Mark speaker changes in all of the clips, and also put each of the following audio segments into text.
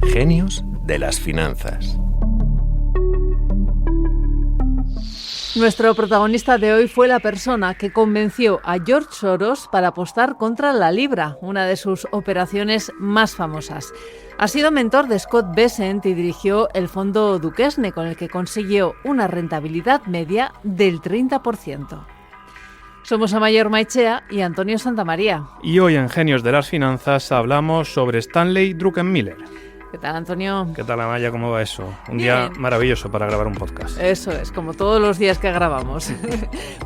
Speaker 1: Genios de las finanzas.
Speaker 2: Nuestro protagonista de hoy fue la persona que convenció a George Soros para apostar contra la libra, una de sus operaciones más famosas. Ha sido mentor de Scott Bessent y dirigió el fondo Duquesne, con el que consiguió una rentabilidad media del 30%. Somos Amaiur Maichea y Antonio Santamaría.
Speaker 3: Y hoy en Genios de las Finanzas hablamos sobre Stanley Druckenmiller.
Speaker 2: ¿Qué tal, Antonio?
Speaker 3: ¿Qué tal, Amaya? ¿Cómo va eso? Un
Speaker 2: Bien.
Speaker 3: día maravilloso para grabar un podcast.
Speaker 2: Eso es, como todos los días que grabamos.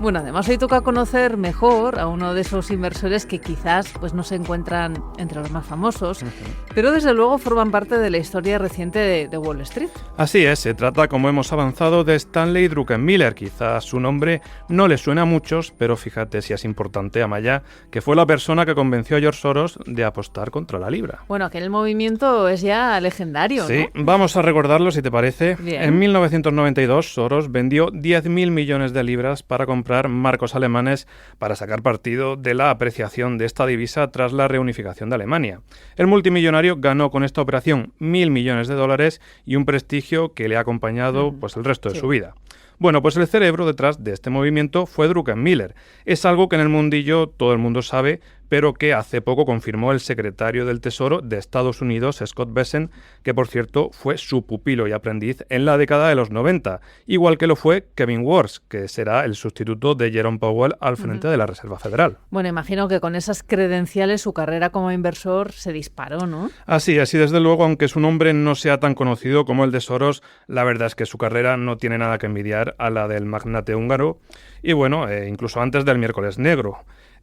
Speaker 2: Bueno, además hoy toca conocer mejor a uno de esos inversores que quizás pues, no se encuentran entre los más famosos, pero desde luego forman parte de la historia reciente de Wall Street.
Speaker 3: Así es, se trata, como hemos avanzado, de Stanley Druckenmiller. Quizás su nombre no le suena a muchos, pero fíjate si es importante, Amaya, que fue la persona que convenció a George Soros de apostar contra la libra.
Speaker 2: Bueno, aquel movimiento es ya legendario,
Speaker 3: Sí,
Speaker 2: ¿no?
Speaker 3: vamos a recordarlo si te parece.
Speaker 2: Bien.
Speaker 3: En 1992, Soros vendió 10.000 millones de libras para comprar marcos alemanes para sacar partido de la apreciación de esta divisa tras la reunificación de Alemania. El multimillonario ganó con esta operación 1.000 millones de dólares y un prestigio que le ha acompañado pues, el resto de su vida. Bueno, pues el cerebro detrás de este movimiento fue Druckenmiller. Es algo que en el mundillo todo el mundo sabe, pero que hace poco confirmó el secretario del Tesoro de Estados Unidos, Scott Bessent, que por cierto fue su pupilo y aprendiz en la década de los 90, igual que lo fue Kevin Warsh, que será el sustituto de Jerome Powell al frente de la Reserva Federal.
Speaker 2: Bueno, imagino que con esas credenciales su carrera como inversor se disparó, ¿no?
Speaker 3: Así es, y desde luego, aunque su nombre no sea tan conocido como el de Soros, la verdad es que su carrera no tiene nada que envidiar a la del magnate húngaro, y bueno, incluso antes del miércoles negro.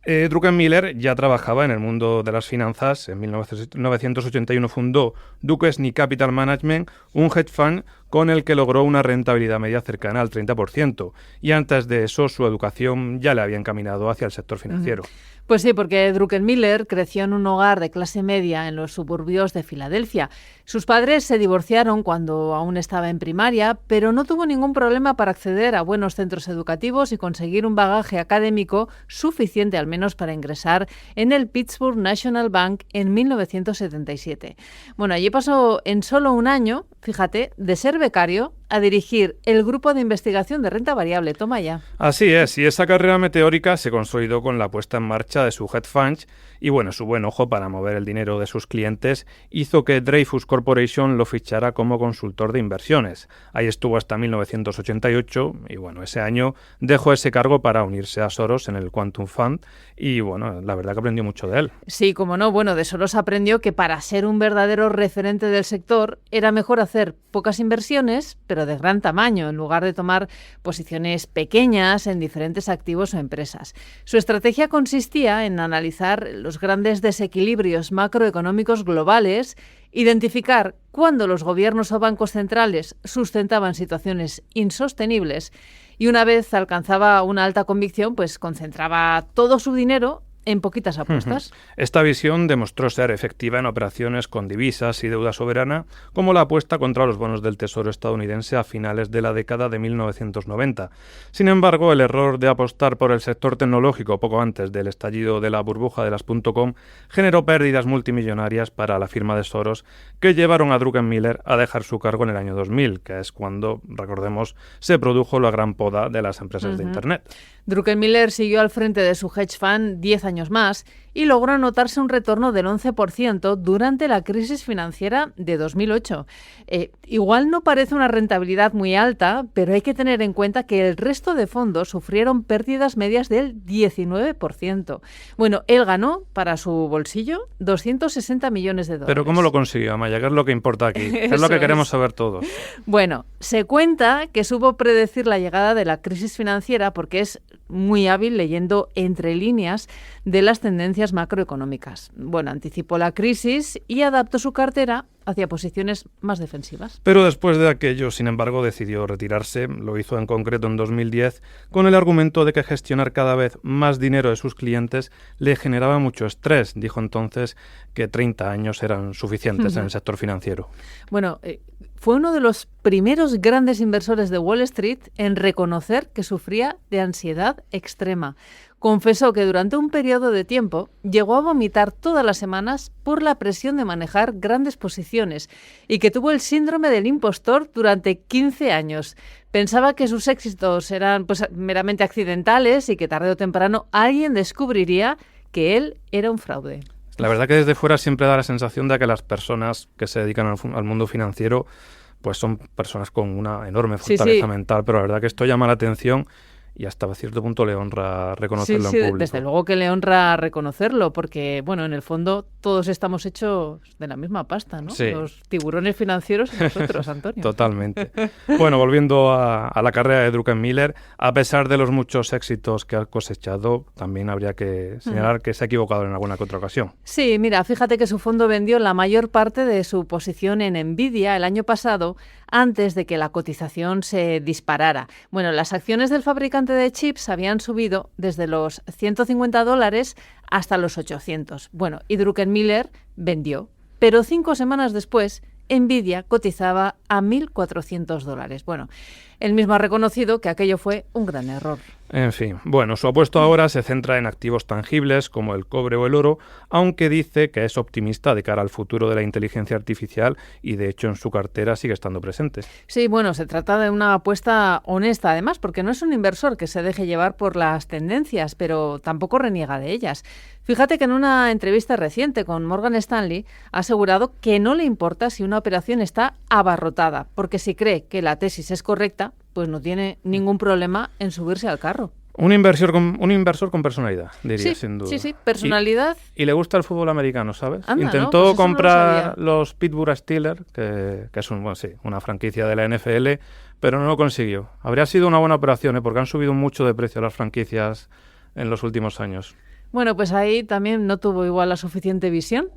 Speaker 3: Druckenmiller ya trabajaba en el mundo de las finanzas. En 1981 fundó Duquesne Capital Management, un hedge fund con el que logró una rentabilidad media cercana al 30%. Y antes de eso, su educación ya le había encaminado hacia el sector financiero.
Speaker 2: Pues sí, porque Druckenmiller creció en un hogar de clase media en los suburbios de Filadelfia. Sus padres se divorciaron cuando aún estaba en primaria, pero no tuvo ningún problema para acceder a buenos centros educativos y conseguir un bagaje académico suficiente al menos para ingresar en el Pittsburgh National Bank en 1977. Bueno, allí pasó en solo un año, fíjate, de ser becario a dirigir el grupo de investigación de renta variable. Toma ya.
Speaker 3: Así es, y esa carrera meteórica se consolidó con la puesta en marcha de su hedge fund y bueno, su buen ojo para mover el dinero de sus clientes hizo que Dreyfus Corporation lo fichara como consultor de inversiones. Ahí estuvo hasta 1988 y bueno, ese año dejó ese cargo para unirse a Soros en el Quantum Fund y bueno, la verdad que aprendió mucho de él.
Speaker 2: Sí, como no, bueno, de Soros aprendió que para ser un verdadero referente del sector era mejor hacer pocas inversiones, pero de gran tamaño, en lugar de tomar posiciones pequeñas en diferentes activos o empresas. Su estrategia consistía en analizar los grandes desequilibrios macroeconómicos globales, identificar cuándo los gobiernos o bancos centrales sustentaban situaciones insostenibles y una vez alcanzaba una alta convicción, pues concentraba todo su dinero en poquitas apuestas.
Speaker 3: Esta visión demostró ser efectiva en operaciones con divisas y deuda soberana, como la apuesta contra los bonos del Tesoro estadounidense a finales de la década de 1990. Sin embargo, el error de apostar por el sector tecnológico poco antes del estallido de la burbuja de las .com generó pérdidas multimillonarias para la firma de Soros, que llevaron a Druckenmiller a dejar su cargo en el año 2000, que es cuando, recordemos, se produjo la gran poda de las empresas de Internet.
Speaker 2: Druckenmiller siguió al frente de su hedge fund 10 años más y logró anotarse un retorno del 11% durante la crisis financiera de 2008. Igual no parece una rentabilidad muy alta, pero hay que tener en cuenta que el resto de fondos sufrieron pérdidas medias del 19%. Bueno, él ganó para su bolsillo 260 millones de dólares.
Speaker 3: Pero ¿cómo lo consiguió, Amaya? ¿Qué es lo que importa aquí? ¿Qué es lo que queremos saber todos?
Speaker 2: Bueno, se cuenta que supo predecir la llegada de la crisis financiera porque es muy hábil leyendo entre líneas de las tendencias macroeconómicas. Bueno, anticipó la crisis y adaptó su cartera hacia posiciones más defensivas.
Speaker 3: Pero después de aquello, sin embargo, decidió retirarse. Lo hizo en concreto en 2010 con el argumento de que gestionar cada vez más dinero de sus clientes le generaba mucho estrés. Dijo entonces que 30 años eran suficientes en el sector financiero.
Speaker 2: Bueno, fue uno de los primeros grandes inversores de Wall Street en reconocer que sufría de ansiedad extrema. confesó que durante un periodo de tiempo llegó a vomitar todas las semanas por la presión de manejar grandes posiciones y que tuvo el síndrome del impostor durante 15 años. Pensaba que sus éxitos eran pues meramente accidentales y que tarde o temprano alguien descubriría que él era un fraude.
Speaker 3: La verdad que desde fuera siempre da la sensación de que las personas que se dedican al mundo financiero pues son personas con una enorme fortaleza mental, pero la verdad que esto llama la atención y hasta cierto punto le honra reconocerlo en público.
Speaker 2: Desde luego que le honra reconocerlo, porque, bueno, en el fondo todos estamos hechos de la misma pasta, ¿no?
Speaker 3: Sí.
Speaker 2: Los tiburones financieros y nosotros, Antonio.
Speaker 3: Totalmente. Bueno, volviendo a la carrera de Druckenmiller, a pesar de los muchos éxitos que ha cosechado, también habría que señalar que se ha equivocado en alguna que otra ocasión.
Speaker 2: Sí, mira, fíjate que su fondo vendió la mayor parte de su posición en Nvidia el año pasado, antes de que la cotización se disparara. Bueno, las acciones del fabricante de chips habían subido desde los $150 hasta los 800. Bueno, y Druckenmiller vendió. Pero 5 semanas después, Nvidia cotizaba a $1.400. Bueno, él mismo ha reconocido que aquello fue un gran error.
Speaker 3: En fin, bueno, su apuesto ahora se centra en activos tangibles como el cobre o el oro, aunque dice que es optimista de cara al futuro de la inteligencia artificial y de hecho en su cartera sigue estando presente.
Speaker 2: Sí, bueno, se trata de una apuesta honesta además, porque no es un inversor que se deje llevar por las tendencias, pero tampoco reniega de ellas. Fíjate que en una entrevista reciente con Morgan Stanley ha asegurado que no le importa si una operación está abarrotada, porque si cree que la tesis es correcta, pues no tiene ningún problema en subirse al carro.
Speaker 3: Un inversor con personalidad, diría, sin duda.
Speaker 2: Sí, personalidad.
Speaker 3: Y le gusta el fútbol americano, ¿sabes?
Speaker 2: Anda,
Speaker 3: intentó
Speaker 2: pues
Speaker 3: comprar los Pittsburgh Steelers, que es una franquicia de la NFL, pero no lo consiguió. Habría sido una buena operación, porque han subido mucho de precio las franquicias en los últimos años.
Speaker 2: Bueno, pues ahí también no tuvo igual la suficiente visión.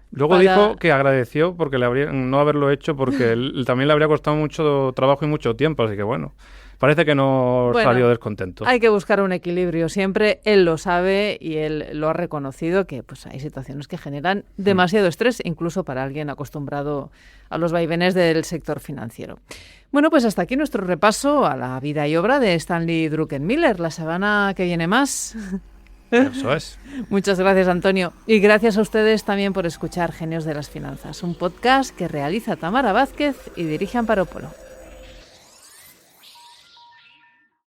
Speaker 3: Luego dijo que agradeció porque no haberlo hecho porque también le habría costado mucho trabajo y mucho tiempo, así que bueno, parece que no salió descontento.
Speaker 2: Hay que buscar un equilibrio siempre, él lo sabe y él lo ha reconocido, que pues hay situaciones que generan demasiado estrés, incluso para alguien acostumbrado a los vaivenes del sector financiero. Bueno, pues hasta aquí nuestro repaso a la vida y obra de Stanley Druckenmiller. La semana que viene más.
Speaker 3: Eso es.
Speaker 2: Muchas gracias, Antonio. Y gracias a ustedes también por escuchar Genios de las Finanzas, un podcast que realiza Tamara Vázquez y dirige Amparo Polo.